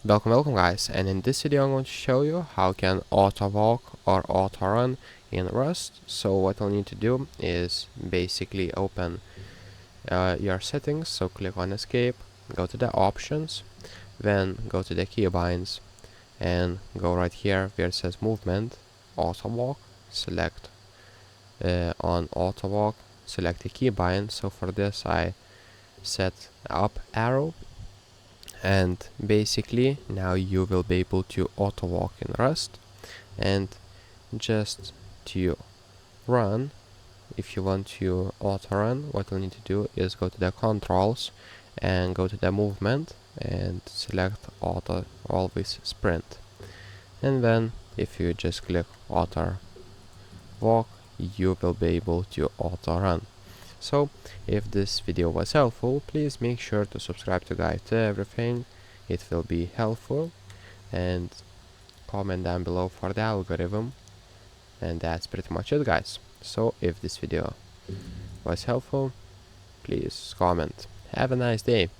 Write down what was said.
Welcome guys, and in this video I'm going to show you how you can auto walk or auto run in Rust. So what you'll need to do is basically open your settings, so click on escape, go to the options, then go to the keybinds and go right here where it says movement, auto walk, select on auto walk, select the keybind. So for this I set up arrow, and basically now you will be able to auto walk in Rust. And just to run, if you want to auto run, what you'll need to do is go to the controls and go to the movement and select auto always sprint, and then if you just click auto walk, you will be able to auto run. So if this video was helpful, please make sure to subscribe to Guide to Everything. It will be helpful, and comment down below for the algorithm. And that's pretty much it guys. So if this video was helpful, please comment. Have a nice day.